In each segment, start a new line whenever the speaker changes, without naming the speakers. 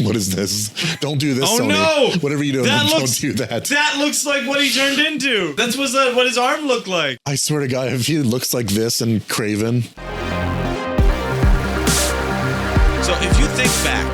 What is this? Don't do this,
Oh
Sony.
no!
Whatever you do, don't do that.
That looks like what he turned into. That's what his arm looked like.
I swear to God, if he looks like this and Craven.
So if you think back,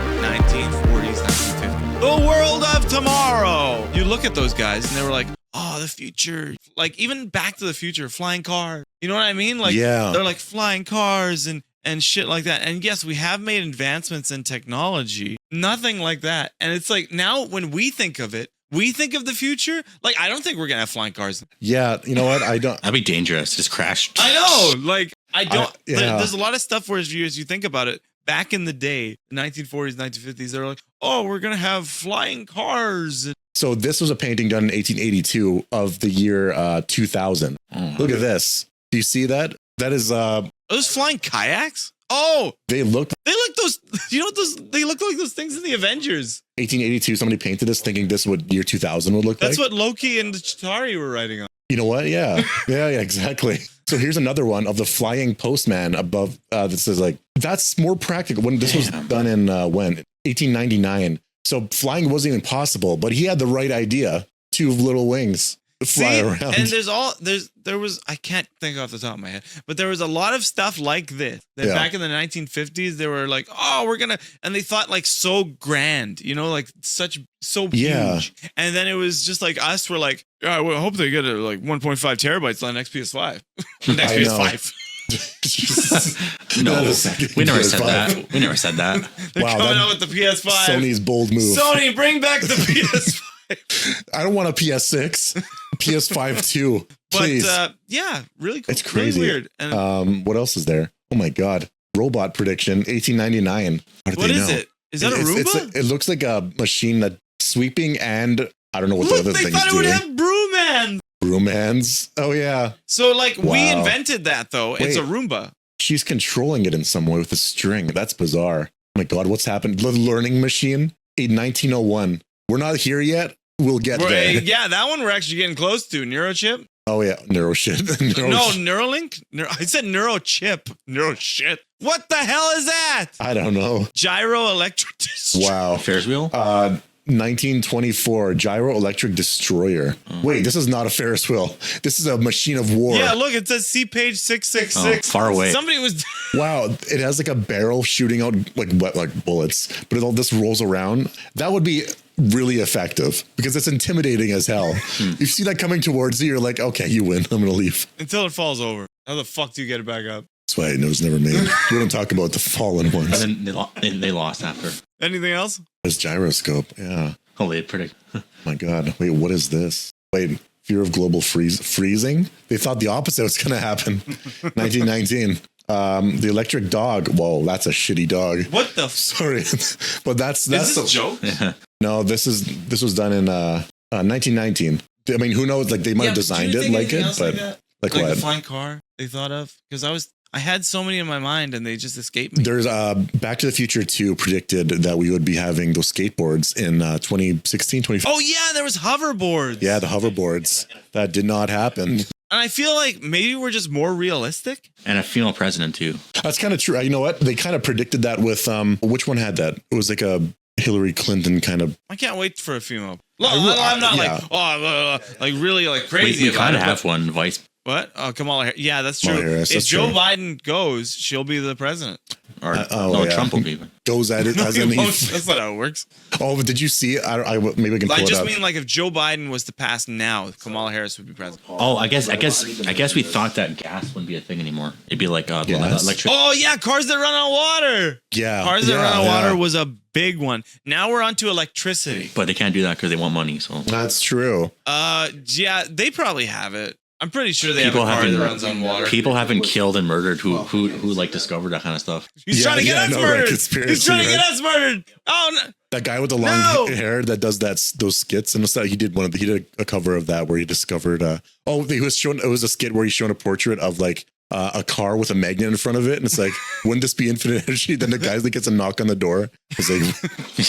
1940s, 1950s, the world of tomorrow. You look at those guys and they were like, oh, the future. Like even Back to the Future, flying cars. You know what I mean? Like they're like flying cars and shit like that. And yes, we have made advancements in technology. Nothing like that. And it's like now when we think of it, we think of the future. Like I don't think we're gonna have flying cars.
Yeah, you know what? I don't.
That'd be dangerous. Just crash.
I know. Like I don't.
Yeah.
There's a lot of stuff where as you think about it. Back in the day, 1940s, 1950s, they were like, oh, we're going to have flying cars.
So this was a painting done in 1882 of the year 2000. Look at this. Do you see that? That is...
Are those flying kayaks? Oh!
They look
those... You know what those... They look like those things in the Avengers.
1882, somebody painted this thinking this is what year 2000 would look like.
That's what Loki and Chitauri were writing on.
You know what? Yeah. yeah, exactly. So here's another one of the flying postman above. This is like, that's more practical. When this was done in when? 1899. So flying wasn't even possible, but he had the right idea. 2 little wings to fly around.
And there was, I can't think off the top of my head, but there was a lot of stuff like this. That back in the 1950s, they were like, oh, we're going to, and they thought like so grand, you know, like so huge. And then it was just like us, we're like, yeah, I hope they get like 1.5 terabytes on next PS5. Next PS5.
No, we never said that. We never said that.
They're coming out with the PS5.
Sony's bold move.
Sony, bring back the PS5.
I don't want a PS6, PS5 too. Please.
But yeah, really cool.
It's crazy.
Really weird. And
what else is there? Oh my God. Robot prediction, 1899.
What is it? Is that a Roomba?
It looks like a machine that's sweeping and I don't know what the other thing's doing.
They thought it would have broom hands.
Broom hands? Oh yeah.
So like we invented that though. It's a Roomba.
She's controlling it in some way with a string. That's bizarre. Oh my God, what's happened? The learning machine in 1901. We're not here yet. We'll get there.
Yeah, that one we're actually getting close to. Neurochip?
Oh yeah, neuroshit.
No, Neuralink? I said neurochip. Neuroshit. What the hell is that?
I don't know.
Gyro electric destroyer.
Wow.
Ferris wheel?
1924 gyro electric destroyer. Wait, this is not a Ferris wheel. This is a machine of war.
Yeah, look, it says see page 666.
Far away.
Somebody was.
Wow, it has like a barrel shooting out like bullets, but it all this rolls around. That would be really effective because it's intimidating as hell. You see that coming towards you, you're like, okay, you win. I'm gonna leave
until it falls over. How the fuck do you get it back up?
That's why it was never made. We don't talk about the fallen ones.
And then they lost after.
Anything else?
This gyroscope, yeah.
Oh, they predict.
Oh my God, wait, what is this? Wait, fear of global freezing? They thought the opposite was gonna happen. 1919. The electric dog. Whoa, that's a shitty dog.
What the?
Sorry, but that's
is this a joke?
Yeah. No, this was done in 1919. I mean, who knows? Like they might have designed it like it, but like what?
A flying car they thought of? Because I had so many in my mind and they just escaped me.
There's Back to the Future 2 predicted that we would be having those skateboards in 2016, 2015.
Oh yeah, there was hoverboards.
Yeah, the hoverboards. That did not happen.
And I feel like maybe we're just more realistic.
And a female president too.
That's kind of true. You know what? They kind of predicted that with which one had that? It was like a Hillary Clinton kind of.
I can't wait for a female. I'm not like really like crazy.
We kind of have one vice.
What? Oh, Kamala Harris. Yeah, that's true. If Joe Biden goes, she'll be the president.
Or Trump will be.
Goes at it as in
that's not how it works.
Oh, but did you see it? Maybe we can pull it up.
I just mean like if Joe Biden was to pass now, Kamala Harris would be president.
Oh, I guess we thought that gas wouldn't be a thing anymore. It'd be like electric.
Oh yeah, cars that run on water.
Yeah,
cars that run on water was a big one. Now we're onto electricity.
But they can't do that because they want money. So
that's true.
Yeah, they probably have it. I'm pretty sure they have a car that runs on water.
People have been killed and murdered who like discovered that kind of stuff.
He's trying to get us murdered. He's trying to get us murdered. Oh no.
That guy with the long hair that does those skits and stuff. He did a cover of that where he discovered. It was a skit where he's showing a portrait of like a car with a magnet in front of it, and it's like, wouldn't this be infinite energy? Then the guy that gets a knock on the door. It's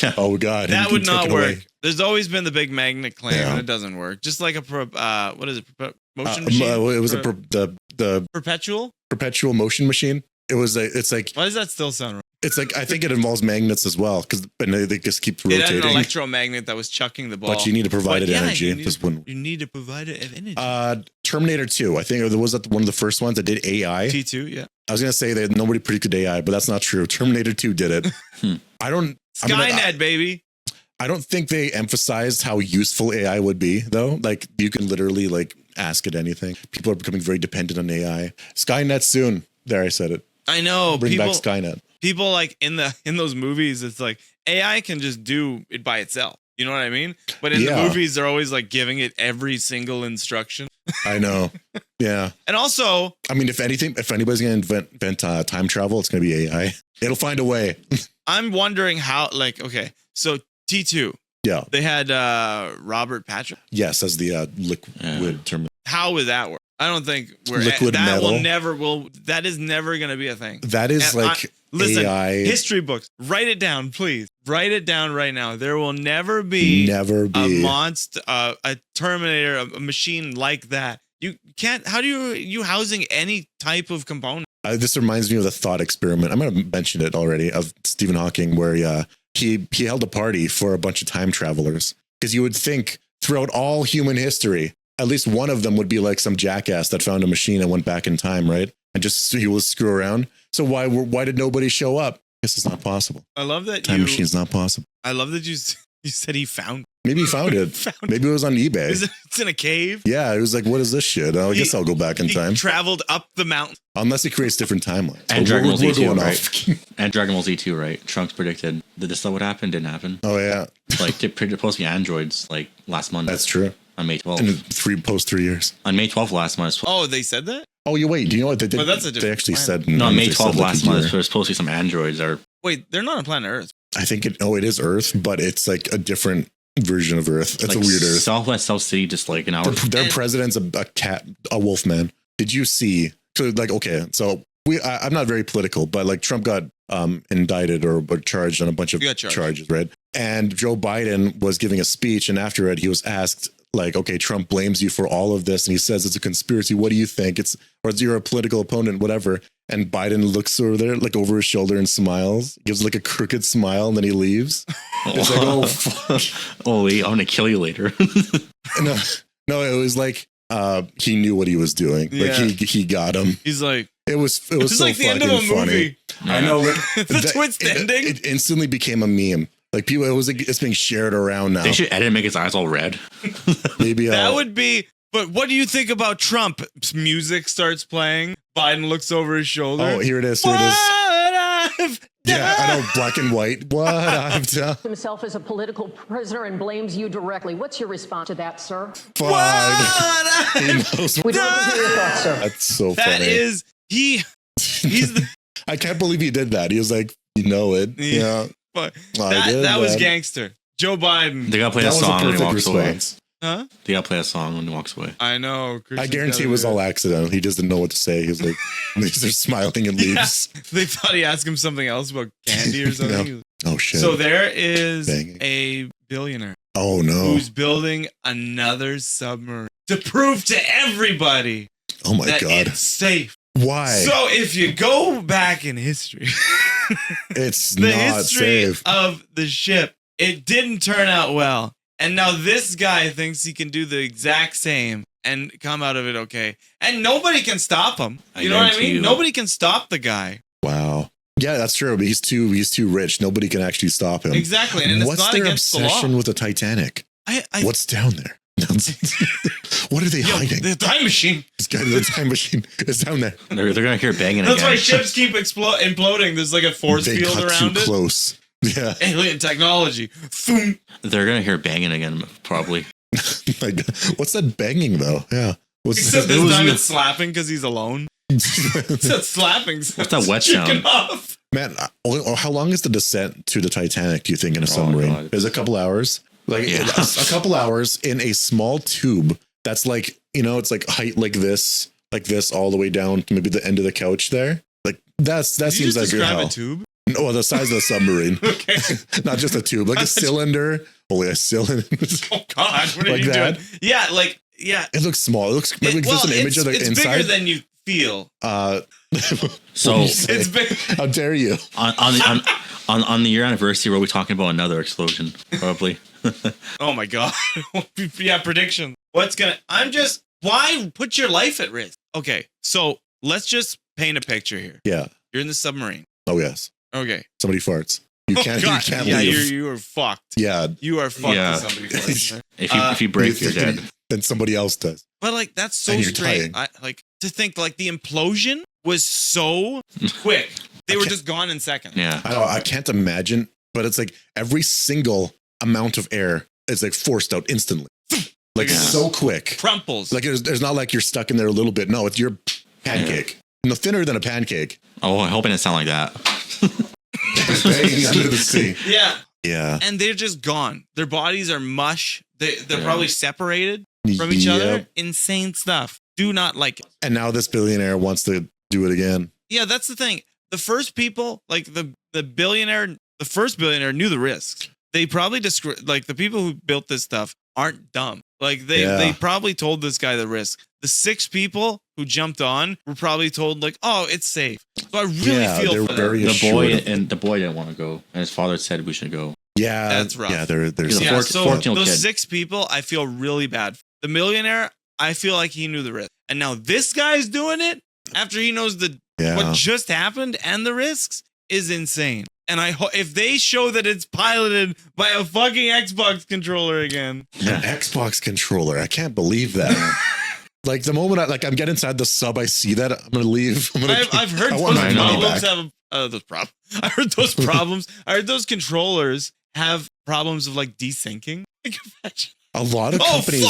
like, oh God,
that would not work. There's always been the big magnet claim, and it doesn't work. Just like a what is it? Motion machine. It
was the
perpetual
motion machine. It's like.
Why does that still sound right?
It's like I think it involves magnets as well because they just keep
It had an
rotating.
electromagnet that was chucking the ball.
But you need to provide it energy.
You need to provide it energy.
Terminator 2, I think it was one of the first ones that did AI.
T2, yeah.
I was gonna say that nobody predicted AI, but that's not true. Terminator 2 did it.
Skynet, baby.
I don't think they emphasized how useful AI would be, though. Like you can literally like ask it anything. People are becoming very dependent on AI. Skynet soon. There, I said it.
I know.
Bring back Skynet.
People like in those movies, it's like AI can just do it by itself. You know what I mean? But in the movies, they're always like giving it every single instruction.
I know. Yeah.
And also,
I mean, if anybody's going to invent time travel, it's going to be AI. It'll find a way.
I'm wondering how, like, okay, so T2.
Yeah.
They had Robert Patrick.
Yes, as the liquid term.
How would that work? I don't think
liquid metal.
That is never going to be a thing.
That is
listen,
AI.
History books. Write it down, please. Write it down right now. There will never be a monster, a Terminator, a machine like that. You can't. How do you housing any type of component?
This reminds me of the thought experiment. I might have mentioned it already of Stephen Hawking, where he held a party for a bunch of time travelers because you would think throughout all human history, at least one of them would be like some jackass that found a machine and went back in time, right? And just he will screw around. So why did nobody show up? This is not possible.
I love that
time machine's not possible.
I love that you said he found.
Maybe he found it. Maybe it was on eBay.
It's in a cave.
Yeah, it was like, what is this shit? I guess I'll go back in time.
Traveled up the mountain.
Unless he creates different timelines.
And Dragon Ball Z2, right? And Dragon Ball Z2, right? Trunks predicted that this stuff would happen. Didn't happen.
Oh yeah.
Like they supposed to be androids like last month.
That's true.
On May 12th.
In post 3 years.
On May 12th last month.
Oh, they said that?
Oh, you wait. Do you know what they did?
But that's
they actually said.
No, on May 12th last month. There's supposed to be some androids.
Wait, they're not on planet Earth.
I think it is Earth, but it's like a different version of Earth. It's like a weird Earth.
Southwest South City, just like an hour.
Their president's a cat, a wolf man. Did you see? So like, okay, so I'm not very political, but like Trump got indicted or charged on a bunch of charges, right? And Joe Biden was giving a speech, and after it, he was asked, like, okay, Trump blames you for all of this, and he says it's a conspiracy. What do you think? Or you're a political opponent, whatever. And Biden looks over there, like over his shoulder, and smiles, gives like a crooked smile, and then he leaves. It's like, oh, fuck.
Oh, I'm gonna kill you later.
No, it was like he knew what he was doing. Like he got him.
He's like,
it was so
like the end of a
funny.
movie.
Yeah. I know.
The twist ending.
It instantly became a meme. Like people, it's being shared around now.
They should edit and make his eyes all red.
Maybe
that would be. But what do you think about Trump? Music starts playing. Biden looks over his shoulder.
Oh, here it is. Here it is. Yeah, I know, black and white. What I've done.
Himself as a political prisoner and blames you directly. What's your response to that, sir?
He knows.
We don't hear your thoughts, sir.
That's so
funny.
That
is he's the.
I can't believe he did that. He was like, you know it. Yeah.
But that was gangster. Joe Biden.
They gotta play a song when he walks
response.
away. Huh? They gotta play a song when he walks away.
I know.
I guarantee it was all accidental. He just didn't know what to say. He was like, he's just smiling and leaves.
Yeah. They thought he asked him something else about candy or something.
Oh shit.
So there is a billionaire.
Oh no.
Who's building another submarine to prove to everybody that it's safe.
Why?
So if you go back in history,
it's
the
not
history
safe.
of the ship, it didn't turn out well. And now this guy thinks he can do the exact same and come out of it okay. And nobody can stop him. You know what I mean? Nobody can stop the guy.
Wow. Yeah, that's true. But he's too rich. Nobody can actually stop him.
Exactly. And
what's
it's not
their
against
obsession
the law.
with the Titanic? What's down there? What are they hiding?
The time machine.
The time machine is down there.
They're gonna hear banging
That's
again.
why ships keep imploding. There's like a force field around it.
Close. Yeah.
Alien technology.
They're gonna hear banging again, probably.
Like, what's that banging though? Yeah.
Except this time it's slapping because he's alone. It's slapping.
What's that wet sound?
Off.
Man, how long is the descent to the Titanic, do you think, in a submarine? Is it a couple hours? Like a couple hours in a small tube that's like, it's like height like this all the way down to maybe the end of the couch there. Like that seems like good hell.
A tube?
No, the size of the submarine.
Okay.
Not just a tube, like a cylinder. Only a cylinder.
Oh God, what are
like
you
that?
doing? Yeah, like. Yeah,
it looks small. It looks maybe just an image of the
it's
inside.
Bigger than you feel?
So
It's been
how dare you?
on the year anniversary, were we talking about another explosion? Probably.
oh my god. Yeah, prediction. Why put your life at risk? Okay, so let's just paint a picture here.
Yeah.
You're in the submarine.
Oh yes.
Okay.
Somebody farts. You can't.
God.
You can't
Yeah,
leave.
you are fucked.
Yeah.
You are fucked.
Yeah.
If somebody farts in there.
If you break, you're dead.
Then somebody else does.
But like that's so
And you're
strange.
dying.
Like to think like the implosion was so quick. They were just gone in seconds.
Yeah.
I know. I can't imagine. But it's like every single amount of air is like forced out instantly. Like
Yeah.
so quick.
Crumples.
Like there's not like you're stuck in there a little bit. No, it's your pancake. No, thinner than a pancake.
Oh, I hope it didn't sound like that.
Banging under the sea.
yeah.
Yeah.
And they're just gone. Their bodies are mush. They're probably separated from each
Yep.
other. Insane stuff. Do not like it.
And now this billionaire wants to do it again.
Yeah, that's the thing. The first people, like the first billionaire knew the risks. They probably like the people who built this stuff aren't dumb. Like they probably told this guy the risk. The 6 people who jumped on were probably told like, oh, it's safe. So I really feel for them.
The boy didn't want to go, and his father said we should go.
Yeah,
That's rough.
Yeah, there's
Yeah.
So
14-year-old
those
kid.
6 people, I feel really bad. The millionaire, I feel like he knew the risk. And now this guy's doing it after he knows what just happened and the risks is insane. And if they show that it's piloted by a fucking Xbox controller again.
an Xbox controller. I can't believe that. Like the moment I'm getting inside the sub, I see that I'm gonna leave.
I've heard
I
those
want my money
problems
back.
have those problems. I heard those problems. I heard those controllers have problems of like desyncing. Like, imagine.
A lot of companies.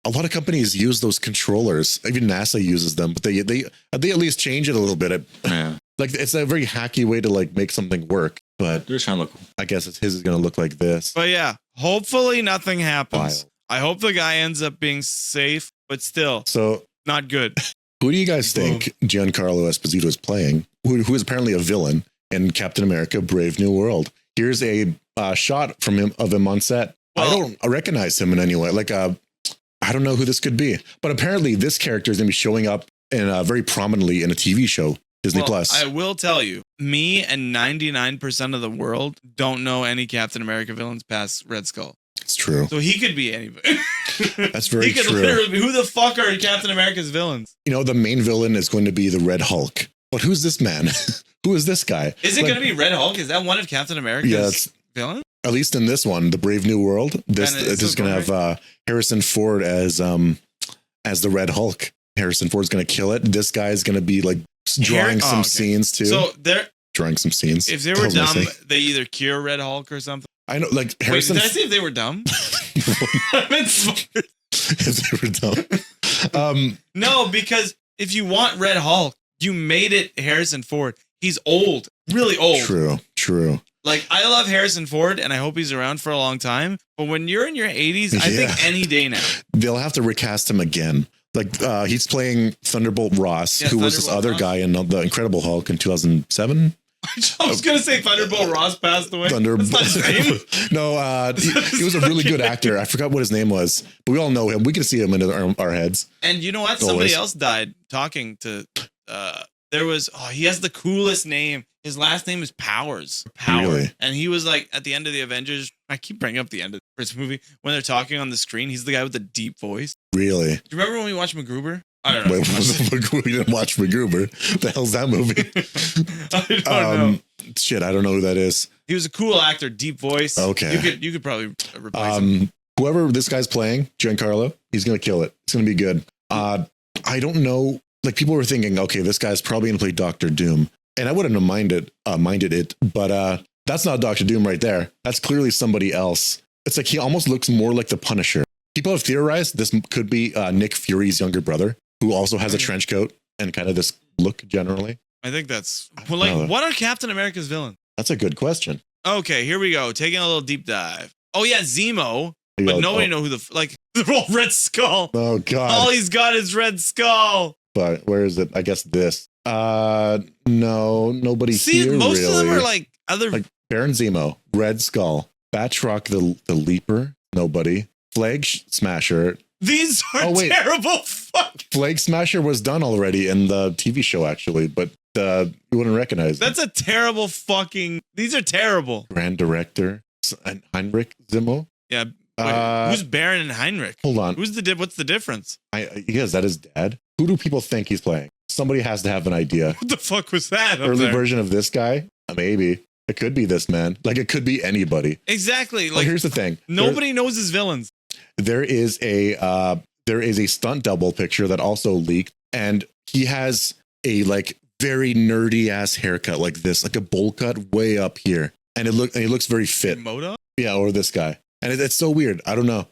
A lot of companies use those controllers. Even NASA uses them, but they at least change it a little bit.
Yeah.
Like it's a very hacky way to like make something work. But
They're just trying to look.
I guess his is gonna look like this.
But yeah, hopefully nothing happens.
Wild.
I hope the guy ends up being safe, but still
So
not good.
who do you guys think Giancarlo Esposito is playing? Who is apparently a villain in Captain America: Brave New World? Here's a shot of him on set.
Well-
I don't recognize him in any way. Like I don't know who this could be, but apparently this character is gonna be showing up in very prominently in a TV show, Disney Plus.
I will tell you, me and 99% of the world don't know any Captain America villains past Red Skull.
It's true.
So he could be anybody.
That's very
He could
true.
literally be, who the fuck are Captain America's villains?
You know, the main villain is going to be the Red Hulk. But who's this man? Who is this guy?
Is it
Like,
going to be Red Hulk? Is that one of Captain America's
Yeah, it's,
villains?
at least in this one, the Brave New World. This
And it's
is going to have Harrison Ford as the Red Hulk. Harrison Ford's going to kill it. This guy is going to be like drawing some scenes too.
So
drawing some scenes.
if they were
How's my
dumb,
say?
they either cure Red Hulk or something.
I know, like
Wait,
Harrison.
did I say if they were dumb? I meant smart.
if they were dumb.
No, because if you want Red Hulk, you made it Harrison Ford. He's old, really old.
True.
Like, I love Harrison Ford, and I hope he's around for a long time. But when you're in your 80s, I think
Yeah.
any day now.
They'll have to recast him again. Like he's playing Thunderbolt Ross,
Yeah,
who was this
Thunderbolt
other
Ross.
guy in the Incredible Hulk in 2007.
I was going to say Thunderbolt Ross passed away.
Thunderbolt.
That's not his name.
No, he was a really good actor. I forgot what his name was, but we all know him. We can see him in our heads.
And you know what?
Always.
Somebody else died talking to. There was. Oh, he has the coolest name. His last name is Powers. Power.
Really?
And he was like at the end of the Avengers. I keep bringing up the end of the first movie when they're talking on the screen. He's the guy with the deep voice.
Really?
Do you remember when we watched MacGruber? I don't know.
We didn't watch MacGruber. The hell's that movie?
I don't know.
Shit, I don't know who that is.
He was a cool actor, deep voice.
Okay.
You could probably replace him.
Whoever this guy's playing, Giancarlo, he's gonna kill it. It's gonna be good. I don't know. Like people were thinking, okay, this guy's probably gonna play Doctor Doom, and I wouldn't have minded it, but that's not Doctor Doom right there. That's clearly somebody else. It's like he almost looks more like the Punisher. People have theorized this could be Nick Fury's younger brother, who also has a trench coat and kind of this look generally.
I think that's well, like what are Captain America's villains?
That's a good question.
Okay, here we go. Taking a little deep dive. Oh yeah, Zemo. But
Oh,
nobody know who the they're all Red Skull.
Oh God.
All he's got is Red Skull.
But where is it? I guess this. No, nobody
See,
here
most
really.
of them are like other.
Like Baron Zemo, Red Skull, Batroc the Leaper, nobody. Flag Smasher,
These are
Oh, wait.
terrible. Fuck.
Flag Smasher was done already in the TV show, actually, but you wouldn't recognize
That's a terrible fucking. These are terrible.
Grand director Heinrich Zimmo.
Yeah. Wait, who's Baron and Heinrich?
Hold on.
What's the difference?
Is that his dad? Who do people think he's playing? Somebody has to have an idea.
What the fuck was that?
Early
there?
version of this guy? Maybe. It could be this man. Like, it could be anybody.
Exactly.
Well,
Like,
here's the thing.
nobody knows his villains.
There is a stunt double picture that also leaked, and he has a like very nerdy ass haircut like this, like a bowl cut way up here, and he looks very fit.
Moda?
Yeah, or this guy, and it's so weird. I don't know.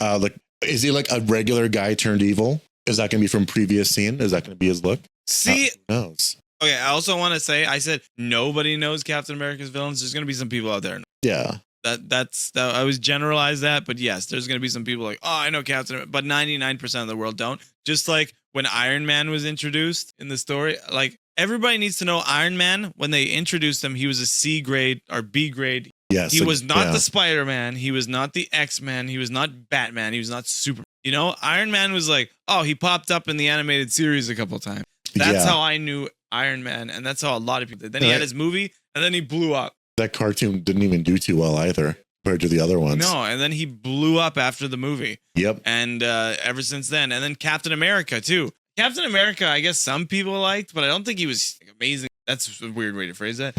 Like, is he like a regular guy turned evil? Is that gonna be from previous scene? Is that gonna be his look?
See,
Who knows?
okay, I also want to say, I said nobody knows Captain America's villains. There's going to be some people out there.
Yeah.
I was generalize that, but yes, there's going to be some people like, oh, I know Captain, but 99% of the world don't. Just like when Iron Man was introduced in the story, like everybody needs to know Iron Man, when they introduced him, he was a C grade or B grade.
Yes.
He was not the Spider-Man. He was not the X-Men. He was not Batman. He was not Superman. You know, Iron Man was like, oh, he popped up in the animated series a couple times. That's how I knew Iron Man, and that's how a lot of people did. Then he had his movie, and then he blew up.
That cartoon didn't even do too well either compared to the other ones.
No, and then he blew up after the movie.
Yep.
And ever since then, and then Captain America too. Captain America, I guess some people liked, but I don't think he was amazing. That's a weird way to phrase that.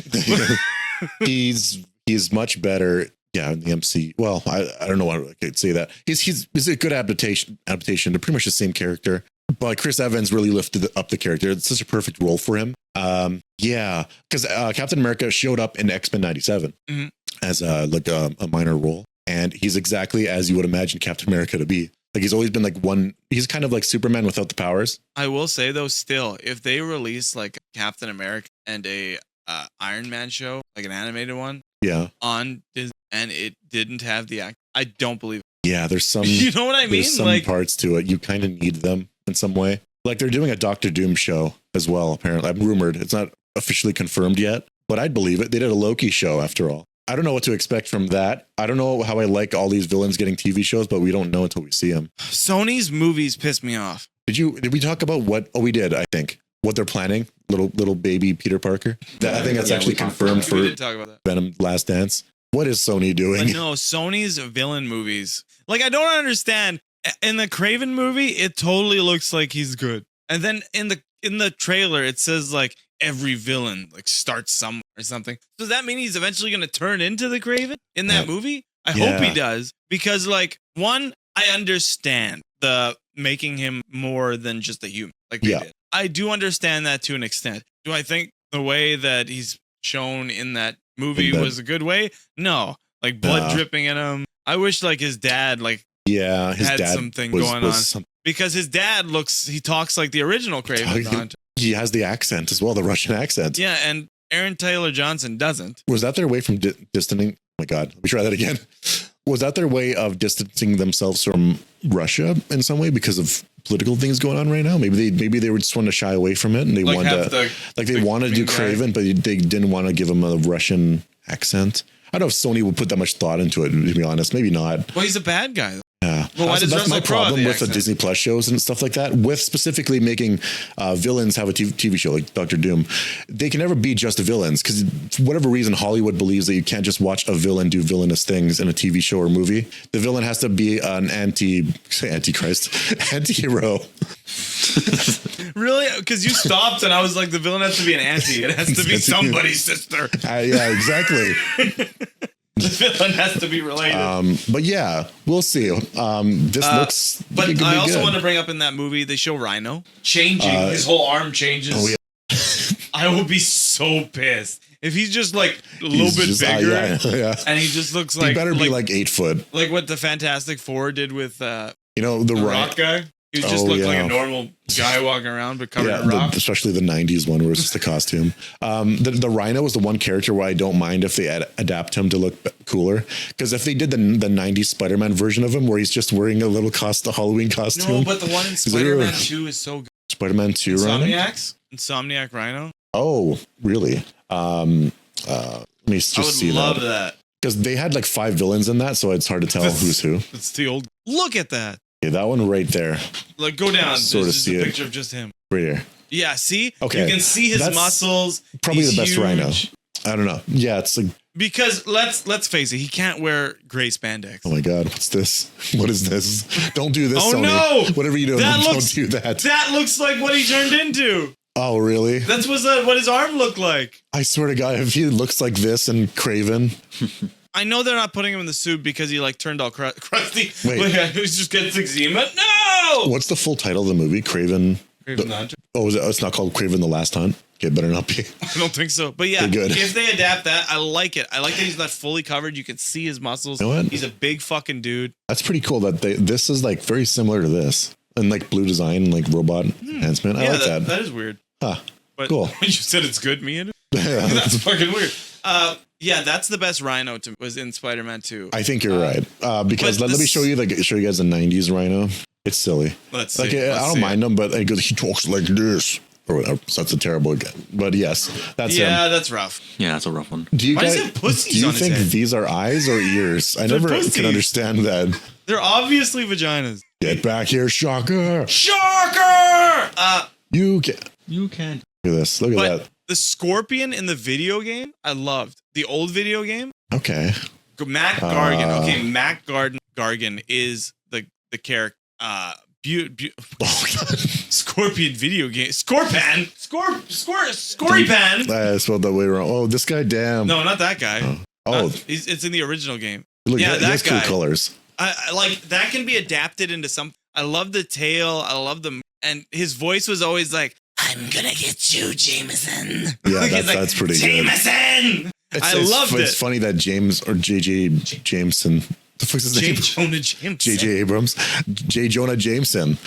he's much better. Yeah, in the MC. Well, I don't know why I could say that. He's a good adaptation to pretty much the same character. But Chris Evans really lifted up the character. It's such a perfect role for him. Yeah, because Captain America showed up in X-Men 97 as a minor role. And he's exactly as you would imagine Captain America to be. Like, he's always been like he's kind of like Superman without the powers.
I will say though, still, if they release like Captain America and a Iron Man show, like an animated one, on Disney, and it didn't have the act, I don't believe it.
Yeah, there's some.
You know what I mean?
There's some
like
parts to it. You kind of need them in some way. Like, they're doing a Doctor Doom show as well. Apparently, I'm rumored. It's not officially confirmed yet, but I'd believe it. They did a Loki show after all. I don't know what to expect from that. I don't know how I like all these villains getting TV shows, but we don't know until we see them.
Sony's movies piss me off.
Did we talk about what? Oh, we did. I think what they're planning. Little baby Peter Parker. I think that's actually confirmed for
We did talk about that.
Venom Last Dance. What is Sony doing?
But no, Sony's villain movies. Like, I don't understand. In the Craven movie, it totally looks like he's good. And then in the trailer, it says like every villain like starts somewhere or something. Does that mean he's eventually going to turn into the Craven in that movie? I hope he does, because like, one, I understand the making him more than just a human. Like they did. I do understand that to an extent. Do I think the way that he's shown in that movie was a good way? No, like blood dripping in him. I wish like his dad his
dad
something going on, because his dad he talks like the original Craven.
He has the accent as well, the Russian accent.
Yeah, and Aaron Taylor Johnson doesn't.
Was that their way from distancing? Oh my God, let me try that again. Was that their way of distancing themselves from Russia in some way because of political things going on right now? Maybe they were just wanting to shy away from it, and they wanted to do Craven, but they didn't want to give him a Russian accent. I don't know if Sony would put that much thought into it, to be honest. Maybe not.
Well, he's a bad guy.
Yeah.
Well,
that's my problem with the Disney Plus shows and stuff like that, with specifically making villains have a TV show like Doctor Doom. They can never be just villains, because for whatever reason, Hollywood believes that you can't just watch a villain do villainous things in a TV show or movie. The villain has to be an anti-hero. Really? Because you stopped and I was like, the villain has to be an anti. It has to be somebody's sister. Yeah, exactly.
The villain has to be related.
But yeah, we'll see. This looks.
But I also want to bring up, in that movie, they show Rhino changing. His whole arm changes. Oh, yeah. I will be so pissed if he's just like a little bit bigger, and he just looks like.
He better be like 8 foot.
Like what the Fantastic Four did with the
rock
guy. He just looked like a normal guy walking around, but covered in rock.
Especially the 90s one where it's just a costume. The Rhino was the one character where I don't mind if they adapt him to look cooler. Because if they did the 90s Spider-Man version of him where he's just wearing a little Halloween costume.
No, but the one in Spider-Man 2 is so good.
Spider-Man 2 Rhino?
Insomniac Rhino?
Oh, really? Let me just see that.
I would love that.
Because they had like 5 villains in that, so it's hard to tell who's who.
It's the old. Look at that.
Yeah, that one right there.
Like, go down.
Sort
There's
of
just
see
a
it.
picture of just him.
Right here.
Yeah, see?
Okay.
You can see his
That's
muscles.
Probably
He's
the best
huge.
rhino. I don't know. Yeah, it's like,
Because let's face it, he can't wear gray spandex.
oh my God, what's this? What is this? Don't do this,
Oh,
Sony.
no!
Whatever you do,
That
don't
looks-
do that.
That looks like what he turned into.
Oh, really?
That's what his arm looked like.
I swear to God, if he looks like this and Craven,
I know they're not putting him in the suit because he like turned all crusty.
Wait.
Like, he just gets eczema. No!
what's the full title of the movie? Craven.
Craven the Hunter?
Oh, it's not called Craven the Last Hunt? Okay, better not be.
I don't think so. But yeah,
They're good.
if they adapt that, I like it. I like that he's not fully covered. You can see his muscles.
You know what?
He's a big fucking dude.
That's pretty cool that this is like very similar to this. And like blue design, like robot enhancement. I like that.
That is weird.
Huh.
But
Cool.
when you said it's good, me and
Yeah,
that's fucking weird. Yeah, that's the best Rhino was in Spider-Man 2.
I think you're right. Because
but
let me
this-
show you guys the 90s Rhino. It's silly.
Let's see.
Like
Let's
I don't
see
mind him, but he talks like this or whatever. So that's a terrible guy. But yes, that's
Yeah,
him.
that's rough.
Yeah, that's a rough one.
Do you
Why does
guys
he have pussies
do you
on his
think
head?
these are eyes or ears? I never
pussies.
can understand that.
They're obviously vaginas.
Get back here, Shocker!
Shocker!
You can
You can.
look at this. Look at
But
that.
the Scorpion in the video game, I loved. The old video game,
Okay.
Mac Gargan. Okay, Mac Gargan is the character.
Oh God.
Scorpion video game. Scorpan. Scorpion.
I spelled that way wrong. Oh, this guy. Damn.
No, not that guy.
Oh,
It's in the original game.
look,
yeah,
he has
that
cool
guy.
colors.
I like that can be adapted into something. I love the tail. I love the and his voice was always like, "I'm gonna get you, Jameson."
Yeah,
He's
that's pretty good.
Jameson. I loved it.
It's funny that James or JJ Jameson. The fuck's his
J.
name?
Jonah Jameson.
J.J. Abrams, J. Jonah Jameson,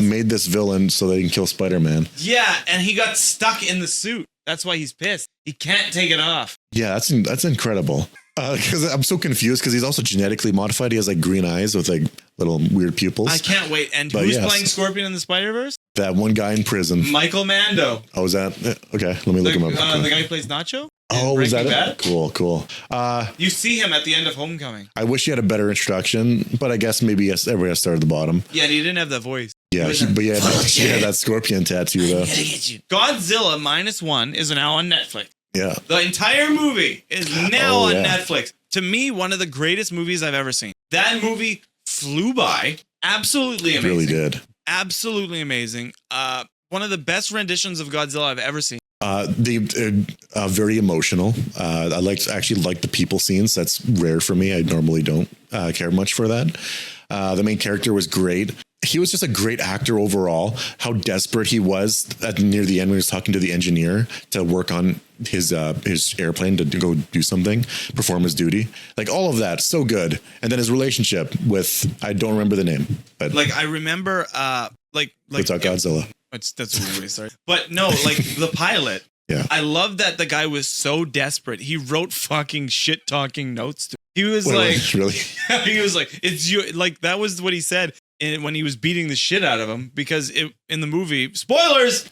made this villain so they can kill Spider-Man.
Yeah, and he got stuck in the suit. That's why he's pissed. He can't take it off.
Yeah, that's incredible. Because I'm so confused because he's also genetically modified. He has like green eyes with like little weird pupils.
I can't wait. And
But
who's
yes.
playing Scorpion in the Spider-Verse?
That one guy in prison.
Michael Mando.
Oh, is that okay? Let me look him up.
The guy who plays Nacho.
Oh,
in
is that
Breaking
it?
Bad?
Cool.
You see him at the end of Homecoming.
I wish he had a better introduction, but I guess maybe everybody has to start at the bottom.
Yeah, and he didn't have that voice.
Yeah, but yeah, that scorpion tattoo though.
Godzilla -1 is now on Netflix.
Yeah.
The entire movie is now
Oh,
on
yeah.
Netflix. To me, one of the greatest movies I've ever seen. That movie flew by. Absolutely
It
amazing.
really did.
Absolutely amazing. One of the best renditions of Godzilla I've ever seen.
Very emotional. I actually like the people scenes. That's rare for me. I normally don't care much for that. The main character was great. He was just a great actor overall. How desperate he was near the end when he was talking to the engineer to work on his airplane to go do something, perform his duty. Like all of that, so good. And then his relationship with I don't remember the name, but
Like I remember, like
it's about Godzilla.
That's really sorry. But no, like the pilot.
Yeah.
I love that the guy was so desperate. He wrote fucking shit talking notes to. He was
Wait,
like,
really?
he was like, it's you. Like that was what he said when he was beating the shit out of him because in the movie, spoilers.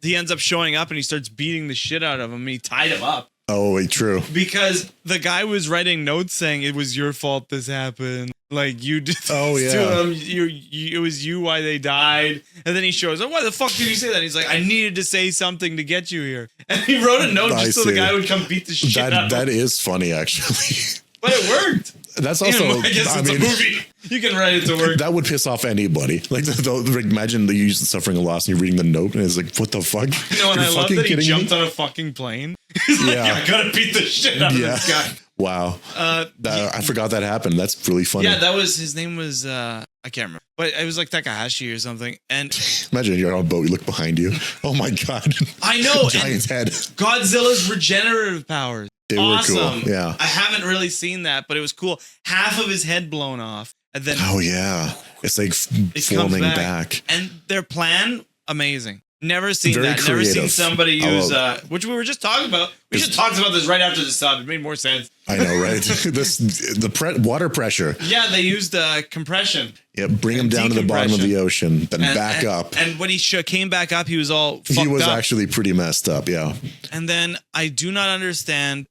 He ends up showing up and he starts beating the shit out of him. And he tied him up.
Oh, wait, true.
Because the guy was writing notes saying it was your fault this happened. Like you did this
Oh, yeah.
to them. It was you why they died. And then he shows up. Why the fuck did you say that? He's like, I needed to say something to get you here. And he wrote a note
I
just so the
see.
guy would come beat the shit out of him.
That is funny, actually.
But it worked.
That's also.
I guess it's a movie. You can write it to work.
That would piss off anybody. Like, imagine you suffering a loss and you're reading the note and it's like, what the fuck?
You know, and
You're
I love
fucking
that he
kidding
jumped
me?
on a fucking plane. He's like,
Yeah.
I gotta beat the shit out of this guy.
Wow. I forgot that happened. That's really funny.
Yeah, that was his name was I can't remember, but it was like Takahashi or something. And
Imagine you're on a boat, you look behind you. Oh my God.
I know
Giant's head.
Godzilla's regenerative powers.
They
awesome.
were cool. Yeah.
I haven't really seen that, but it was cool. Half of his head blown off, and then
Oh yeah. It's like
it
forming
comes
back.
And their plan, aming. Never seen
Very
that. Never seen
creative.
somebody use
Oh.
which we were just talking about. We should talk about this right after the sub. It made more sense.
I know, right? Water pressure.
Yeah, they used compression.
Yeah, bring him down to the bottom of the ocean, then back up.
And when he came back up, he was all fucked
He was
up.
actually pretty messed up. Yeah.
And then I didn't understand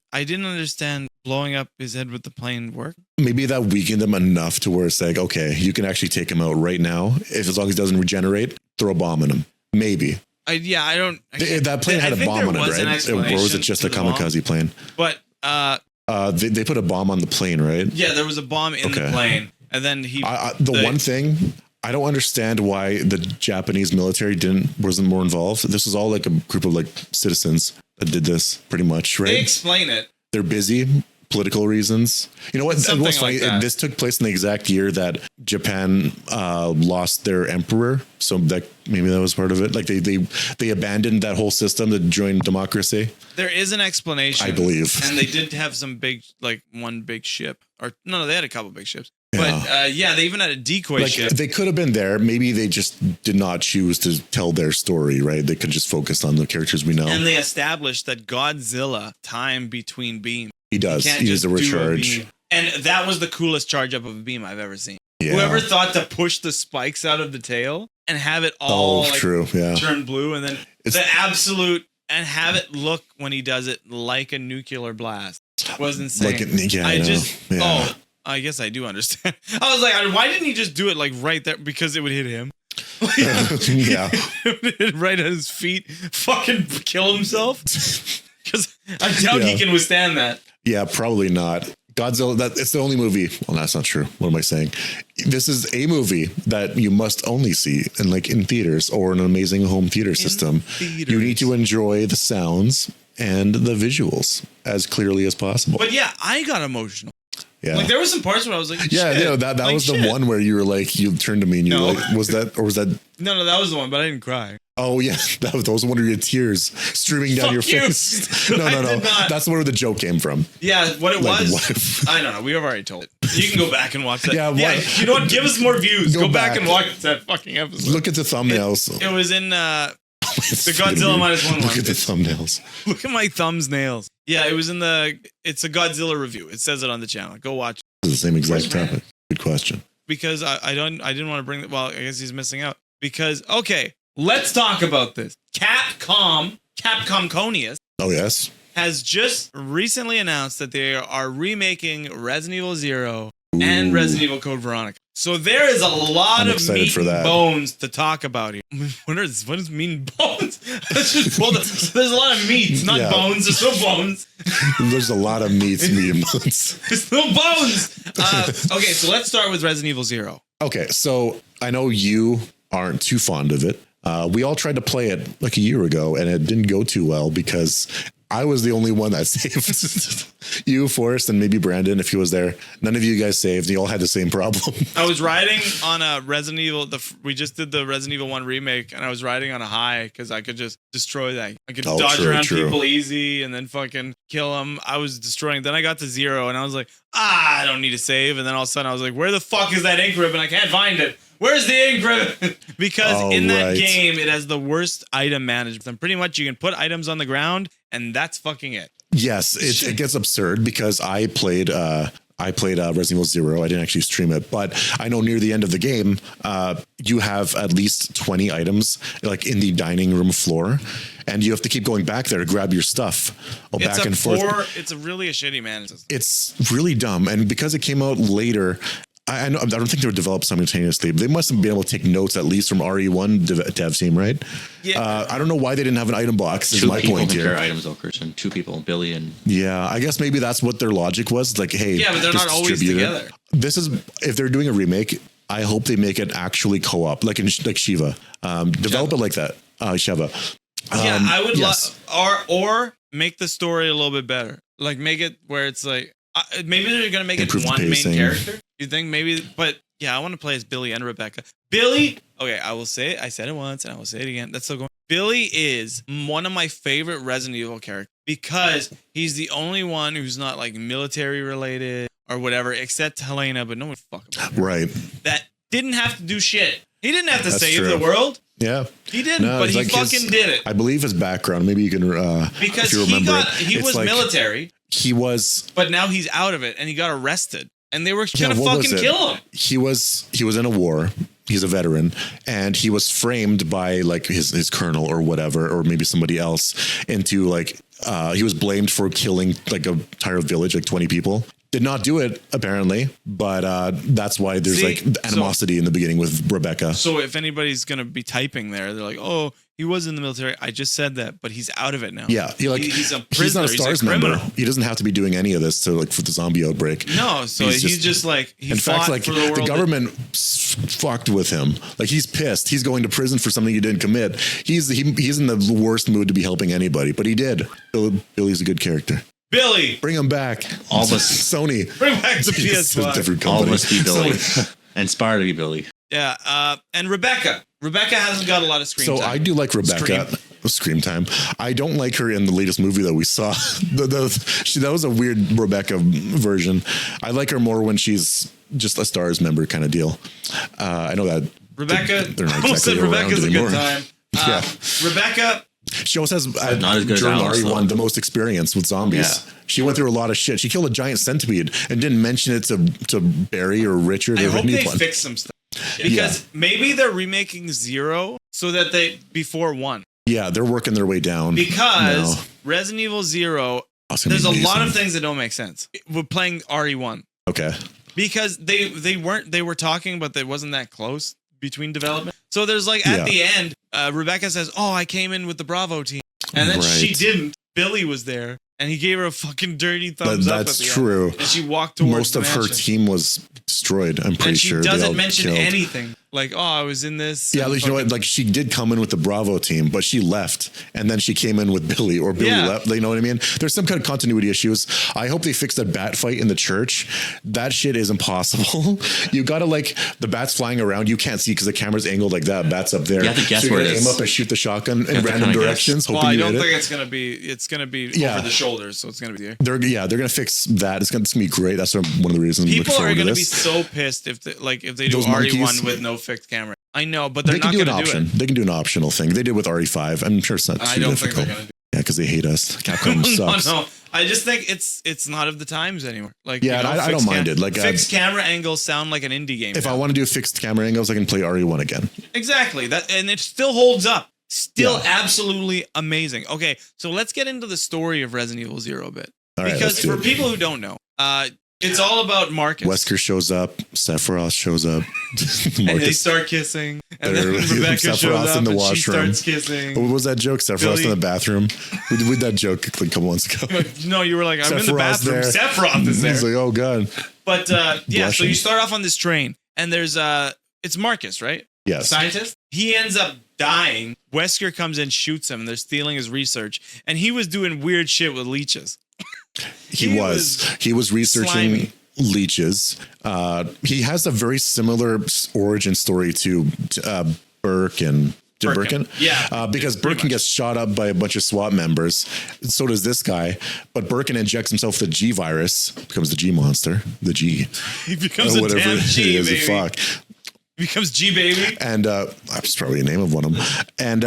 blowing up his head with the plane work?
Maybe that weakened him enough to where it's like, okay, you can actually take him out right now. If as long as he doesn't regenerate, throw a bomb on him. Maybe.
I don't.
That plane had a bomb on it, right? Or was it just a kamikaze plane?
But
they put a bomb on the plane, right?
yeah, there was a bomb in the plane, and then
one thing I don't understand why the Japanese military wasn't more involved. This was all like a group of like citizens that did this, pretty much, right?
They explain it.
They're busy. Political reasons. You know what? What's funny? This took place in the exact year that Japan lost their emperor. So that maybe that was part of it. Like they abandoned that whole system to join democracy.
There is an explanation,
I believe.
And they did have some big, like one big ship, or no, they had a couple big ships.
Yeah.
But they even had a decoy ship.
They could have been there. Maybe they just did not choose to tell their story, right? They could just focus on the characters we know.
And they established that Godzilla time between beams.
He does. He does a recharge.
And that was the coolest charge up of a beam I've ever seen.
Yeah.
Whoever thought to push the spikes out of the tail and have it all turn blue, and then and have it look when he does it like a nuclear blast was insane. I guess I do understand. I was like, why didn't he just do it like right there? Because it would hit him.
Yeah.
Right at his feet. Fucking kill himself. Because I doubt he can withstand that.
Yeah, probably not. Godzilla, it's the only movie. Well, that's not true. What am I saying? This is a movie that you must only see in theaters or an amazing home theater system. You need to enjoy the sounds and the visuals as clearly as possible.
But yeah, I got emotional.
Yeah.
Like there were some parts where I was like,
yeah,
shit.
That was the one where you were like, you turned to me and you were like, was that?
No, that was the one, but I didn't cry.
Oh yeah, that was one of your tears streaming down your face. No. That's where the joke came from.
Yeah, what it was. I don't know. We have already told it. You can go back and watch that. Yeah, you know what? Give us more views. Go back and watch that fucking episode.
Look at the thumbnails.
It was in the Godzilla -1 one.
Look at the thumbnails.
Look at my thumbs nails. Yeah, it was in it's a Godzilla review. It says it on the channel. Go watch it.
It's the same exact topic. Good question.
Because I didn't want to bring well, I guess he's missing out. Because okay, let's talk about this. Capcom Conius.
Oh yes.
Has just recently announced that they are remaking Resident Evil 0 and Resident Evil Code Veronica. So there is a lot of meat and bones to talk about here. What does mean bones? There's a lot of meats, not bones. There's no bones.
There's a lot of meats, meat and bones.
There's no bones. Okay, so let's start with Resident Evil 0.
Okay, so I know you aren't too fond of it. We all tried to play it like a year ago, and it didn't go too well because I was the only one that saved. You, Forrest, and maybe Brandon, if he was there. None of you guys saved. You all had the same problem.
I was riding on a Resident Evil. We just did the Resident Evil 1 remake, and I was riding on a high because I could just destroy that. I could dodge around people easy and then fucking kill them. I was destroying. Then I got to 0, and I was like, I don't need to save. And then all of a sudden, I was like, where the fuck is that ink ribbon? I can't find it. Where's the ink ribbon? Because in that game, it has the worst item management. And pretty much you can put items on the ground, and that's fucking it.
Yes, it gets absurd because I played Resident Evil 0. I didn't actually stream it, but I know near the end of the game, you have at least 20 items like in the dining room floor, and you have to keep going back there to grab your stuff. Back and forth.
It's really a shitty management.
It's really dumb, and because it came out later. I don't think they were developed simultaneously. They must have been able to take notes at least from RE1 dev team, right? Yeah. I don't know why they didn't have an item box. Is my point here. 2 people
items, though, Christian. 2 people, Billy and.
Yeah, I guess maybe that's what their logic was. Like, hey,
yeah, but they're not always together.
This is if they're doing a remake. I hope they make it actually co-op, like Shiva. Develop it like that, Shiva.
I would or make the story a little bit better. Like make it where it's like maybe they're gonna make it one main character. You think maybe, but yeah, I want to play as Billy and Rebecca. Billy, okay, I will say it. I said it once and I will say it again. That's still going. Billy is one of my favorite Resident Evil characters because he's the only one who's not like military related or whatever, except Helena, but no one fucking
right.
That didn't have to do shit. He didn't have to save the world.
Yeah,
he didn't, but he fucking did it.
I believe his background. Maybe you can
because
if you remember
he was like, military.
He was,
but now he's out of it, and he got arrested. And they were gonna fucking kill him.
He was in a war. He's a veteran, and he was framed by like his colonel or whatever, or maybe somebody else into like he was blamed for killing like a entire village, like 20 people. Did not do it apparently, but that's why there's like animosity in the beginning with Rebecca.
So if anybody's gonna be typing there, they're like, "Oh, he was in the military." I just said that, but he's out of it now.
Yeah, he's a prisoner. He's not a STARS member. He doesn't have to be doing any of this to like for the zombie outbreak.
No, so he's just like he
in
fought
fact, like
for the world.
The government fucked with him. Like he's pissed. He's going to prison for something he didn't commit. He's in the worst mood to be helping anybody, but he did. Billy's a good character.
Billy,
bring him back.
All of us.
Sony.
Bring back the PS5.
Different company.
All must be Billy. Inspired to be Billy.
Yeah, and Rebecca. Rebecca hasn't got a lot of screen time.
So I do like Rebecca. Scream time. I don't like her in the latest movie that we saw. That was a weird Rebecca version. I like her more when she's just a STARS member kind of deal. I know that
Rebecca.
They're not
almost
exactly
said Rebecca's a
anymore.
good time.
Yeah.
Rebecca.
She also has
not as good
during
as Alice,
RE1 the most experience with zombies.
Yeah.
She went through a lot of shit. She killed a giant centipede and didn't mention it to Barry or Richard
I
or
hope
anyone.
they fix some stuff because maybe they're remaking 0 so that they before 1.
Yeah, they're working their way down.
Because Resident Evil 0, there's a lot of things that don't make sense. We're playing RE1.
Okay.
Because they were talking, but it wasn't that close between development. So there's like at the end, Rebecca says, "Oh, I came in with the Bravo team," and then she didn't. Billy was there, and he gave her a fucking dirty thumbs up.
That's true.
End. And she walked towards
most of her team was destroyed. I'm pretty sure.
And she doesn't mention anything. Like, oh, I was in this.
Yeah, like, you know what? Like she did come in with the Bravo team, but she left, and then she came in with Billy, or Billy left. You know what I mean? There's some kind of continuity issues. I hope they fix that bat fight in the church. That shit is impossible. You gotta like the bats flying around. You can't see because the camera's angled like that. Bats up there.
You have to guess
so
where it
aim
is.
up and shoot the shotgun in random directions.
Well, I don't think it's gonna be. It's gonna be over the shoulders, so it's gonna be there.
They're gonna fix that. It's gonna be great. That's one of the reasons.
People are gonna be so pissed if they do RE1 with no fixed camera. I know, but they're not going to do it.
They can do an optional thing. They did with RE5. I'm sure it's not too difficult.
Think they're gonna do it.
Yeah, because they hate us. Capcom sucks.
No, I just think it's not of the times anymore. Like,
yeah, I don't mind it. Like
fixed camera angles sound like an indie game.
If I want to do fixed camera angles, I can play RE1 again.
Exactly. And it still holds up. Still absolutely amazing. Okay, so let's get into the story of Resident Evil 0 a bit.
All right,
because for people who don't know, it's all about Marcus.
Wesker shows up. Sephiroth shows up.
And they start kissing. And then Rebecca shows up
in the
and
washroom.
she starts kissing.
What was that joke? Sephiroth in the bathroom. We did that joke like a couple months ago.
No, you were like, I'm in the bathroom. There. Sephiroth is there.
He's like, oh god.
But so you start off on this train, and there's it's Marcus, right?
Yes.
Scientist. He ends up dying. Wesker comes in, shoots him. They're stealing his research, and he was doing weird shit with leeches.
He was researching
slimy.
leeches. He has a very similar origin story to Birkin. Birkin?
Yeah.
Because Birkin gets shot up by a bunch of SWAT members. So does this guy. But Birkin injects himself with the G virus, becomes the G monster. The G.
He becomes a damn G, baby.
Fuck.
Becomes G baby,
and that's probably the name of one of them. And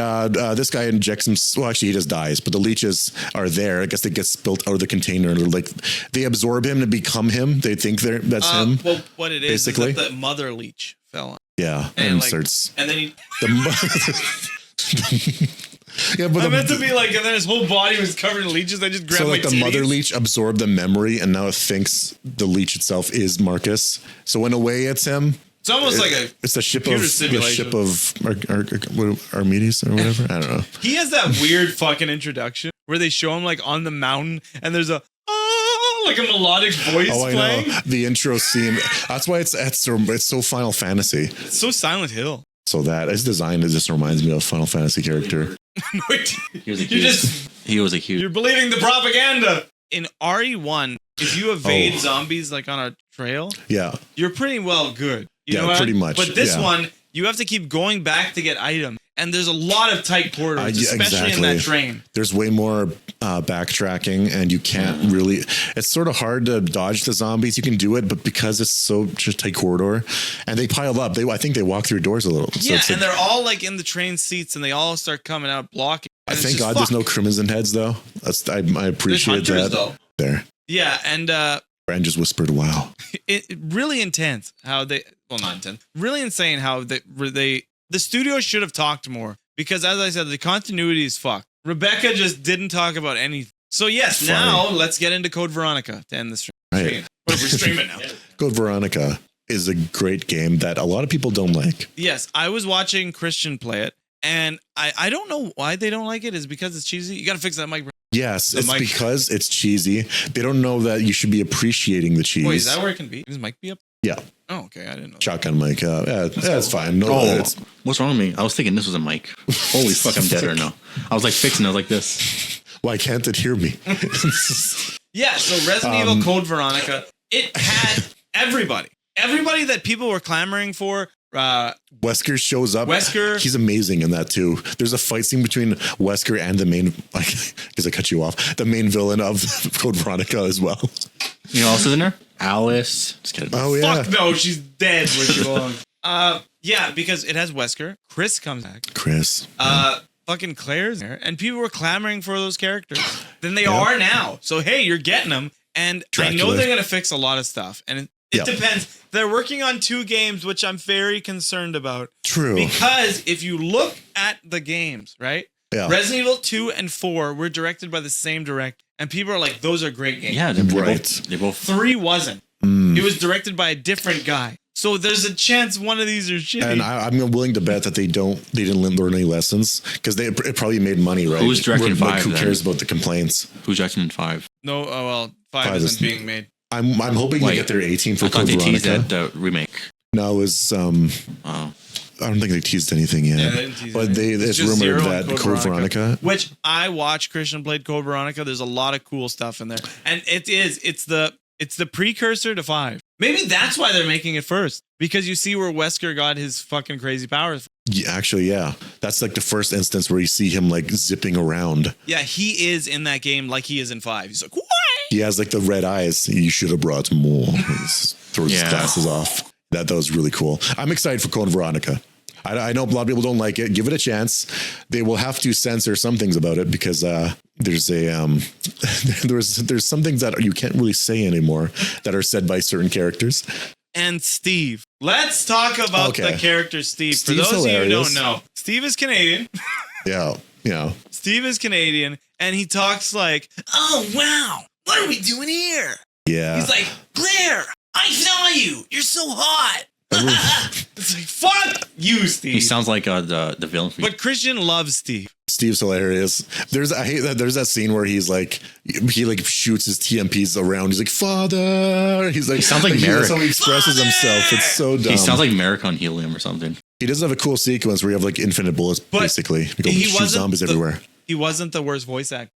this guy injects him. Well, actually, he just dies. But the leeches are there. I guess they get spilt out of the container, and like they absorb him to become him. They think that's him.
Well, what it is
basically,
is that the mother leech fell on.
Yeah,
and
starts.
And then he.
Yeah, but
I meant to be like, and then his whole body was covered in leeches. I just grabbed
so
my
like the
titties.
mother leech absorbed the memory, and now it thinks the leech itself is Marcus. So in a way, it's him.
It's almost like
it's the ship of Archimedes or whatever. I don't know.
He has that weird fucking introduction where they show him like on the mountain, and there's a like a melodic voice playing.
I know. The intro scene. That's why it's so Final Fantasy.
It's so Silent Hill.
So that his design just reminds me of a Final Fantasy character.
He was a huge.
You're believing the propaganda. In RE1, if you evade zombies like on a trail, you're pretty well good. You know
pretty much.
But this one, you have to keep going back to get items. And there's a lot of tight corridors, especially in that train.
There's way more backtracking, and you can't really. It's sort of hard to dodge the zombies. You can do it, but because it's such a tight corridor, and they pile up, I think they walk through doors a little.
Yeah, so and they're all like in the train seats, and they all start coming out blocking.
I thank God there's no Crimson Heads though. I appreciate that.
Though.
There.
Yeah, and
Brand just whispered, "Wow."
It really intense how they. Well, not intense. Really insane how they. The studio should have talked more because, as I said, the continuity is fucked. Rebecca just didn't talk about anything. So yes,
Funny.
now let's get into Code Veronica to end the stream.
Right.
We're streaming now.
Code Veronica is a great game that a lot of people don't like.
Yes, I was watching Christian play it, and I don't know why they don't like it. Is because it's cheesy? You got to fix that mic. Bro.
Yes,
The
it's
mic.
because it's cheesy. They don't know that you should be appreciating the cheese.
Wait, is that where it can be? Does his mic be up?
Yeah.
Oh, okay. I didn't know.
Shotgun mic. Yeah, it's fine. No,
Oh,
it's,
what's wrong with me? I was thinking this was a mic. Holy fuck, I'm dead right now. I was like fixing it like this.
why can't it hear me?
Yeah, so Resident Evil Code Veronica, it had everybody. Everybody that people were clamoring for.
Wesker shows up.
Wesker.
He's amazing in that too. There's a fight scene between Wesker and the main, because I cut you off, the main villain of Code Veronica as well.
You know what else is in there? Alice. Just kidding.
Oh yeah.
Fuck no, she's dead where she belongs. Yeah, because it has Wesker. Chris comes back.
Chris.
Fucking Claire's there. And people were clamoring for those characters. Then they are now. So hey, you're getting them. And I know
Dracula.
they're going to fix a lot of stuff. And it depends. They're working on 2 games, which I'm very concerned about.
True.
Because if you look at the games, right?
Yeah.
Resident Evil 2 and 4 were directed by the same director. And people are like, those are great games.
Yeah, they're
Right.
both. They both.
3 wasn't. It was directed by a different guy. So there's a chance one of these are shitty.
And I'm willing to bet that they didn't learn any lessons because it probably made money, right?
Who's directing
Like,
5
who
then?
cares about the complaints?
Who's directing in 5?
No, oh well, 5
5
isn't
is-
being made.
I'm hoping
Wait,
they get their 18 for
I thought
Code
they teased
Veronica.
that remake.
No, it was
Oh.
I don't think they teased anything yet.
Yeah, they didn't tease
but
anything.
it's
just
rumored
Zero
that
and
Code Veronica.
Which I watched Christian played Code Veronica. There's a lot of cool stuff in there. And it's the precursor to 5. Maybe that's why they're making it first. Because you see where Wesker got his fucking crazy powers.
Yeah, actually, yeah, that's like the first instance where you see him like zipping around.
Yeah, he is in that game like he is in 5. He's like, what?
He has like the red eyes. You should have brought more. He throws his
Yeah.
glasses off. That was really cool. I'm excited for Code Veronica. I know a lot of people don't like it. Give it a chance. They will have to censor some things about it because there's a there's some things that you can't really say anymore that are said by certain characters.
And Steve. Let's talk about
Okay.
the character Steve.
Steve's
For those of you who
hilarious.
don't know, Steve is Canadian.
Yeah.
Steve is Canadian, and he talks like, "Oh wow, what are we doing here?"
Yeah.
He's like, "Claire, I saw you. You're so hot." It's like, "Fuck you, Steve."
He sounds like the villain.
But Christian loves Steve.
Steve's hilarious. I hate that there's that scene where he like shoots his TMPs around. He's like, "Father." He's like,
He sounds like
that's
Merrick.
how he expresses himself. It's so dumb.
He sounds like Merrick on helium or something.
He does have a cool sequence where you have like infinite bullets,
But
basically. You go
he
shoot
wasn't
zombies
the-
everywhere.
He wasn't the worst voice actor.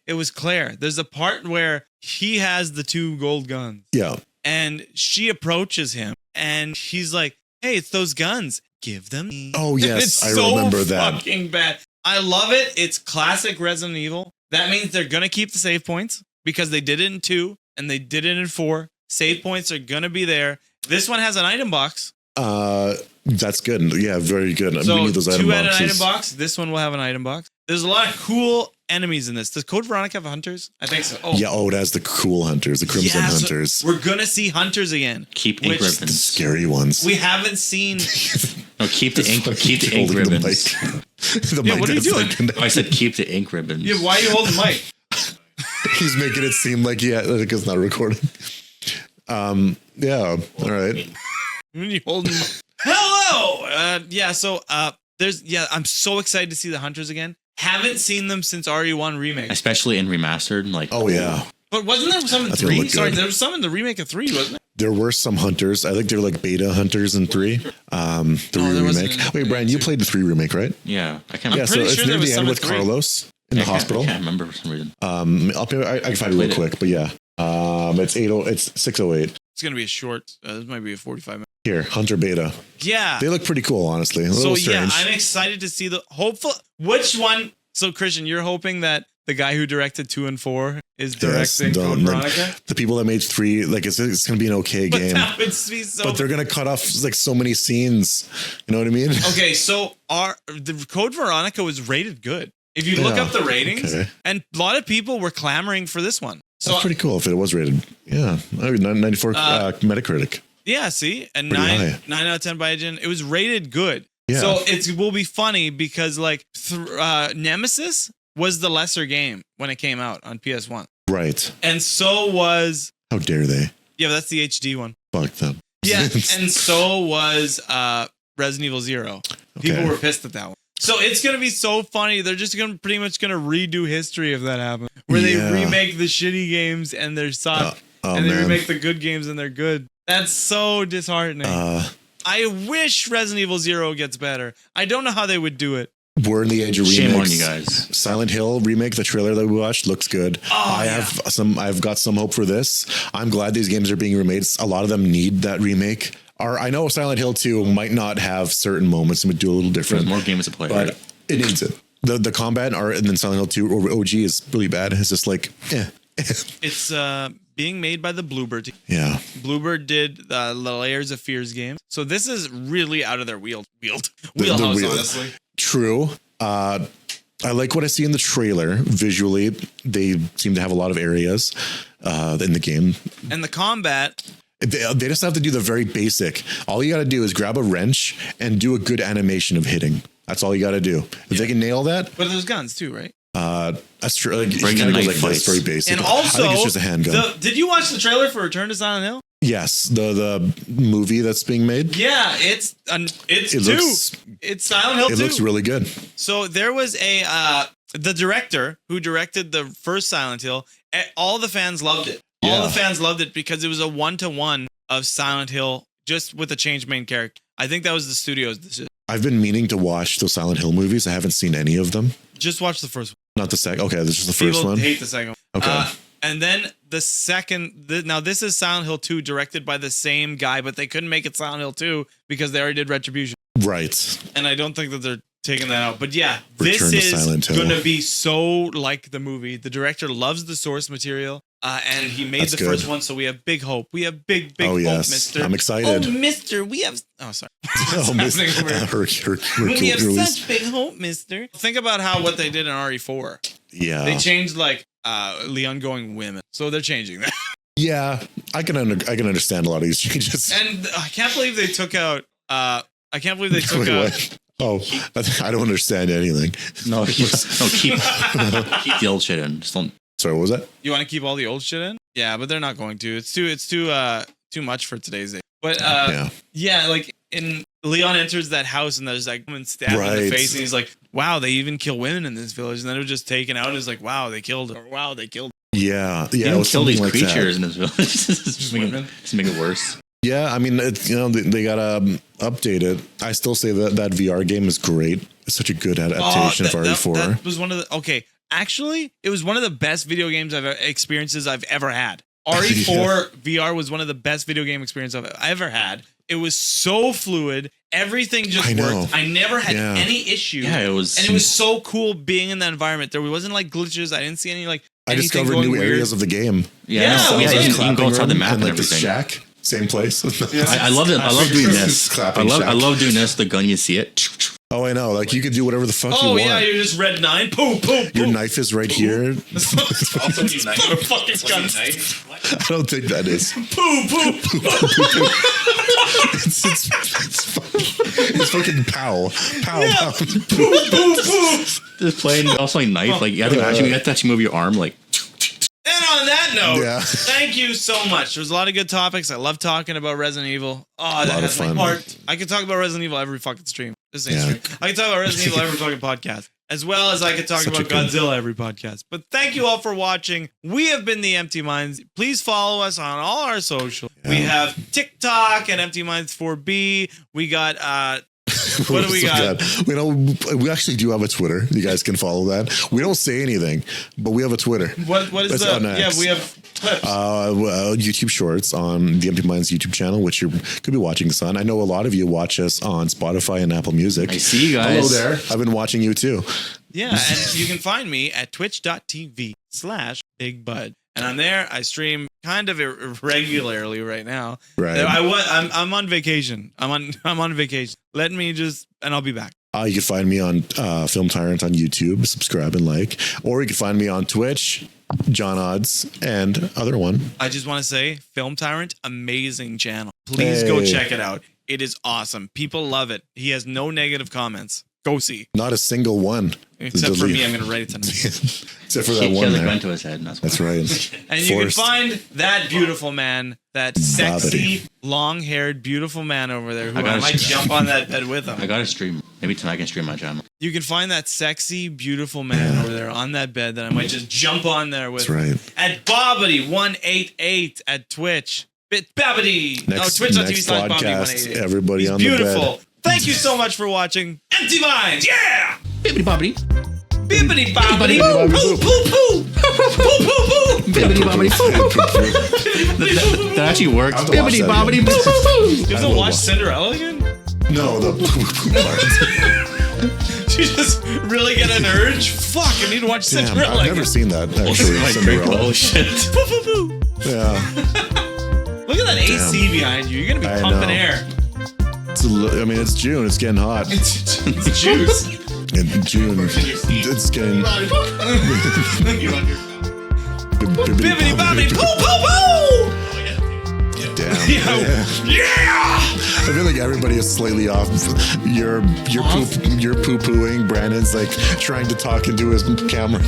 It was Claire. There's a part where he has the 2 gold guns.
Yeah.
And she approaches him and he's like, "Hey, it's those guns. Give them."
Oh, yes,
It's
I
so
remember that.
fucking bad. I love it. It's classic Resident Evil. That means they're going to keep the save points because they did it in 2 and they did it in 4. Save points are going to be there. This one has an item box.
That's good. Yeah, very good.
So
we need those
2
item
had an
boxes.
item box. This one will have an item box. There's a lot of cool enemies in this. Does Code Veronica have hunters? I think so. Oh,
Yeah, it has the cool hunters, the crimson
yeah, so
hunters.
we're going to see hunters again.
Keep ink
Which-
The
ribbons.
scary ones.
We haven't seen.
No, keep the ink. Keep the ink
Holding the
ribbons.
mic. The
Yeah,
mic
what are you
that's
doing?
I said keep the ink ribbons.
Yeah, why are you holding the mic?
He's making it seem like like it's not recording. Yeah. All right.
When you holding? Hello. So I'm so excited to see the hunters again. Haven't seen them since RE1 remake.
Especially in remastered. Like,
Oh yeah.
But wasn't there some in
That's gonna
3?
look
Sorry,
good.
there was some in the remake of 3, wasn't there?
There were some hunters. I think they're like beta hunters in 3. The
there wasn't
remake.
any-
Wait, Brian, you played the 3 remake, right?
yeah, I can't.
Yeah, so
pretty
it's
sure
near
there was
the
some
end
in
with
3.
Carlos in the hospital.
I can't remember for some reason.
I can find it real
played it.
quick, but yeah. It's 608.
It's gonna be a short. This might be a 45 minute.
Here, Hunter Beta.
Yeah.
They look pretty cool, honestly. A
So
little
yeah,
strange.
I'm excited to see the hopeful. Which one? So Christian, you're hoping that the guy who directed 2 and 4 is
Yes,
directing Code
don't-
Veronica?
the people that made 3, like it's going to be an okay
But
game.
that would be so.
But they're going to cut off like so many scenes. You know what I mean?
Okay, so the Code Veronica was rated good. If you look
Yeah,
up the ratings,
okay.
and a lot of people were clamoring for this one. So
That's pretty cool if it was rated. Yeah. 94 Metacritic.
yeah, see, and
Pretty
9
high.
9 out of 10 by IGN. It was rated good.
Yeah.
So it will be funny because like Nemesis was the lesser game when it came out on PS1.
Right.
And so was...
How dare they?
Yeah, that's the HD one.
Fuck them.
Yeah, and so was Resident Evil 0. People were pissed at that one. So it's going to be so funny. They're just pretty much going to redo history if that happens. Where they remake the shitty games and they're suck. And they remake the good games and they're good. That's so disheartening. I wish Resident Evil 0 gets better. I don't know how they would do it.
We're in the age of remakes.
Shame on you guys.
Silent Hill remake, the trailer that we watched looks good.
Oh,
I've got some hope for this. I'm glad these games are being remade. A lot of them need that remake. I know Silent Hill 2 might not have certain moments and would do a little different.
There's more games to play,
but
right?
it needs it. The combat and then Silent Hill 2 or OG is really bad. It's just like,
It's being made by the Bluebird team.
Yeah.
Bluebird did the Layers of Fears game. So this is really out of their wheelhouse, honestly.
True. I like what I see in the trailer. Visually, they seem to have a lot of areas in the game. And
the combat...
They just have to do the very basic. All you got to do is grab a wrench and do a good animation of hitting. That's all you got to do. If they can nail that.
But there's guns too, right?
That's true. Like,
bring a knife
this, very basic.
And also,
I think it's just a handgun.
Did you watch the trailer for Return to Silent Hill?
Yes, the movie that's being made.
Yeah, it's Silent Hill 2.
It looks really good.
So there was the director who directed the first Silent Hill. All the fans loved it. All the fans loved it because it was a 1-to-1 of Silent Hill, just with a changed main character. I think that was the studio's decision.
I've been meaning to watch those Silent Hill movies. I haven't seen any of them.
Just watch the first one.
Not the second. Okay, this is the first one.
People hate the second one.
Okay.
And then the second, now this is Silent Hill 2 directed by the same guy, but they couldn't make it Silent Hill 2 because they already did Retribution.
Right.
And I don't think that they're taking that out. But yeah,
Return
this is
to
going to be so like the movie. The director loves the source material. And he made the first one, so we have big hope. We have big hope, mister.
I'm excited.
Oh, mister, we have... Oh, sorry.
Oh, mister.
We have such big hope, mister. Think about what they did in RE4.
Yeah.
They changed, Leon going women. So they're changing that.
Yeah, I can understand a lot of these changes.
And I can't believe they took out... I can't believe they took out...
Oh, I don't understand anything.
No, keep the old shit in. Just don't...
Sorry, what was that?
You want to keep all the old shit in? Yeah, but they're not going to. It's too much for today's day. But yeah, like in Leon enters that house and there's like woman stabbed in the face and he's like, "Wow, they even kill women in this village." And then it was just taken out and it's like, "Wow, they killed her." Or, "Wow, they killed her."
Yeah,
They
it was
kill these
like
creatures
that.
in this village. just make it worse.
Yeah, I mean, they gotta update it. I still say that VR game is great. It's such a good adaptation of RE4.
That was one of the Actually, it was one of the best video games experiences I've ever had. RE4 VR was one of the best video game experiences I've ever had. It was so fluid. Everything just worked. I never had any issue.
Yeah, it was.
And it was so cool being in that environment. There wasn't like glitches. I didn't see any
I discovered new areas of the game.
Yeah, you can go outside the map and everything.
Shack, same place.
I love it. I love doing this. I love doing this. The gun, you see it.
Oh, I know. Like you could do whatever the fuck you want.
Oh yeah, you're just red 9. Poo, poo, poo.
Your knife is right here.
Also, you knife. A fucking gun.
I don't think that is.
Poo, poo.
It's fucking pow, pow.
Poo, poo, poo.
Just playing also a knife. Like you have to actually move your arm. Like.
And on that note, thank you so much. There's a lot of good topics. I love talking about Resident Evil. Oh, that has my heart. I could talk about Resident Evil every fucking stream. This ain't stream. I could talk about Resident Evil every fucking podcast. As well as I could talk about Godzilla every podcast. But thank you all for watching. We have been the Empty Minds. Please follow us on all our social. We have TikTok at Empty Minds 4B. We got what do we got?
We actually do have a Twitter. You guys can follow that. We don't say anything, but we have a Twitter.
What is the? Yeah, we have clips.
YouTube Shorts on the Empty Minds YouTube channel, which you could be watching this on. I know a lot of you watch us on Spotify and Apple Music.
I see you guys.
Hello there. I've been watching you too.
Yeah, and you can find me at twitch.tv/BigBud. And on there, I stream kind of irregularly right now.
Right.
I'm on vacation. I'm on vacation. Let me and I'll be back.
You can find me on Film Tyrant on YouTube. Subscribe and like. Or you can find me on Twitch, John Odds, and other one.
I just want to say, Film Tyrant, amazing channel. Please go check it out. It is awesome. People love it. He has no negative comments. Go see.
Not a single one.
Except for me, I'm going to write it tonight.
Except for that
He
one
has a
there.
gun to his head. And that's why.
That's right.
And you can
Forced.
find that beautiful man, that sexy, long-haired, beautiful man over there who I might jump on that bed with him.
I got to stream. Maybe tonight I can stream my channel.
You can find that sexy, beautiful man over there on that bed that I might just jump on there with.
That's right.
At Bobbity188 at Twitch. Bobbity. Twitch.tv/Bobbity188.
Everybody on
Beautiful.
the bed.
Thank you so much for watching. Empty Minds. Yeah.
Bibbidi bobbidi.
Bibbidi bobbidi.
Bibbidi
Poo poo poo. Poo poo poo.
Bibbidi bobbidi. That actually works.
I have to watch
Bibbidi
that
bobbidi.
again.
Boo boo boo.
You have to watch Cinderella again?
No, the part.
You just really get an urge? Fuck, I need to watch
Damn,
Cinderella
I've never
again.
seen that, actually. Cinderella.
Oh shit.
Poo poo poo.
Yeah.
Look at that AC behind you. You're going to be
I
pumping
know.
air.
I mean, it's June. It's getting hot.
It's juice.
In June, it's getting...
Bibbidi bobbidi poo poo poo.
Damn.
Yeah.
I feel like everybody is slightly off. You're poo-pooing. Brandon's like trying to talk into his camera.